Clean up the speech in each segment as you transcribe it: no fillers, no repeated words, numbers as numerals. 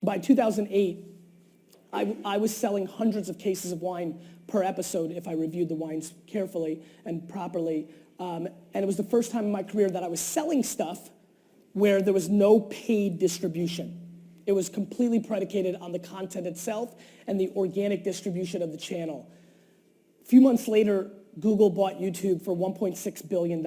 By 2008, I was selling hundreds of cases of wine per episode if I reviewed the wines carefully and properly. And it was the first time in my career that I was selling stuff where there was no paid distribution. It was completely predicated on the content itself and the organic distribution of the channel. A few months later, Google bought YouTube for $1.6 billion.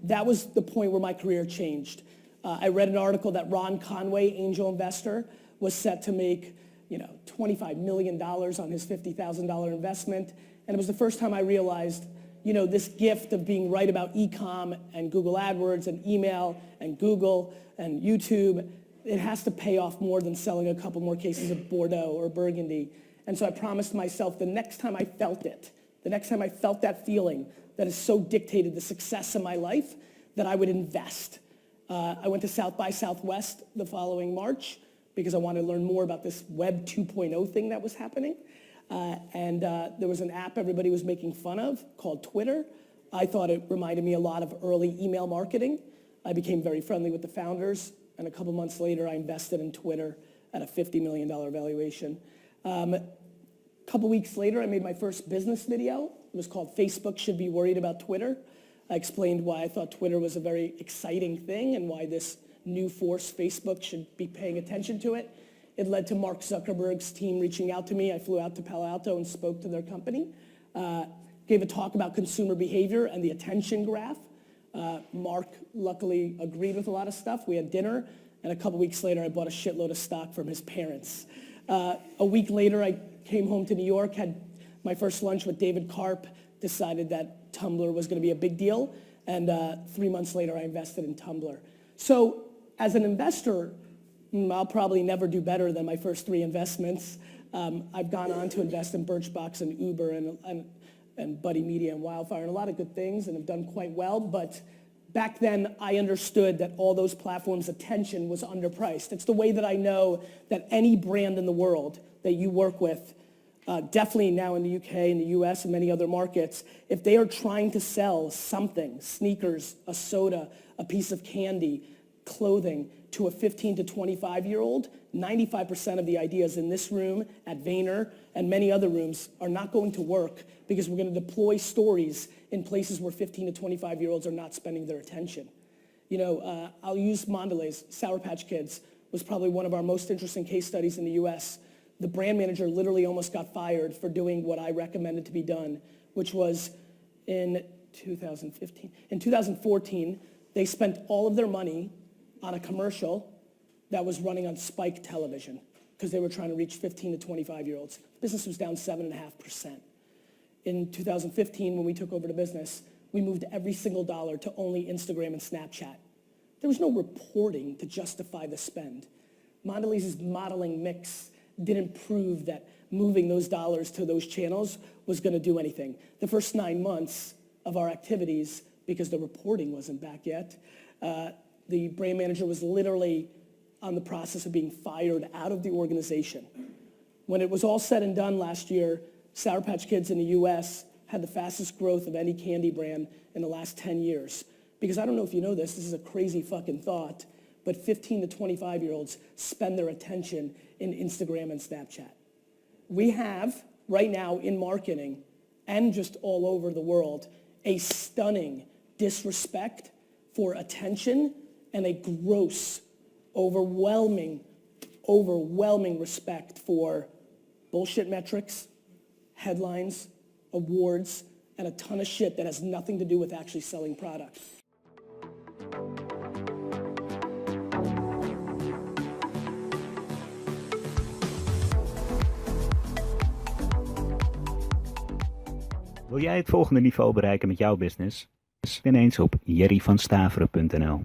That was the point where my career changed. I read an article that Ron Conway, angel investor, was set to make $25 million on his $50,000 investment. And it was the first time I realized this gift of being right about e-com and Google AdWords and email and Google and YouTube, it has to pay off more than selling a couple more cases of Bordeaux or Burgundy. And so I promised myself the next time I felt it, the next time I felt that feeling that has so dictated the success of my life, that I would invest. I went to South by Southwest the following March because I wanted to learn more about this Web 2.0 thing that was happening. There was an app everybody was making fun of called Twitter. I thought it reminded me a lot of early email marketing. I became very friendly with the founders, and a couple months later, I invested in Twitter at a $50 million valuation. A couple weeks later, I made my first business video. It was called Facebook Should Be Worried About Twitter. I explained why I thought Twitter was a very exciting thing and why this new force, Facebook, should be paying attention to it. It led to Mark Zuckerberg's team reaching out to me. I flew out to Palo Alto and spoke to their company. Gave a talk about consumer behavior and the attention graph. Mark luckily agreed with a lot of stuff. We had dinner, and a couple weeks later, I bought a shitload of stock from his parents. A week later, I came home to New York, had my first lunch with David Karp, decided that Tumblr was going to be a big deal, and 3 months later, I invested in Tumblr. So as an investor, I'll probably never do better than my first 3 investments. I've gone on to invest in Birchbox and Uber and Buddy Media and Wildfire and a lot of good things, and have done quite well. But back then, I understood that all those platforms' attention was underpriced. It's the way that I know that any brand in the world that you work with, definitely now in the UK, in the US, and many other markets, if they are trying to sell something, sneakers, a soda, a piece of candy, clothing, to a 15 to 25-year-old, 95% of the ideas in this room, at Vayner, and many other rooms are not going to work because we're going to deploy stories in places where 15 to 25-year-olds are not spending their attention. I'll use Mondelez. Sour Patch Kids was probably one of our most interesting case studies in the US. The brand manager literally almost got fired for doing what I recommended to be done, which was in 2015. In 2014, they spent all of their money on a commercial that was running on Spike television because they were trying to reach 15 to 25-year-olds. Business was down 7.5%. In 2015, when we took over the business, we moved every single dollar to only Instagram and Snapchat. There was no reporting to justify the spend. Mondelez's modeling mix didn't prove that moving those dollars to those channels was going to do anything. The first 9 months of our activities, because the reporting wasn't back yet, the brand manager was literally on the process of being fired out of the organization. When it was all said and done last year, Sour Patch Kids in the US had the fastest growth of any candy brand in the last 10 years. Because I don't know if you know this is a crazy fucking thought, but 15 to 25-year-olds spend their attention in Instagram and Snapchat. We have, right now in marketing, and just all over the world, a stunning disrespect for attention and a gross, overwhelming respect for bullshit metrics, headlines, awards, and a ton of shit that has nothing to do with actually selling product. Wil jij het volgende niveau bereiken met jouw business? Ben eens op jerryvanstaveren.nl.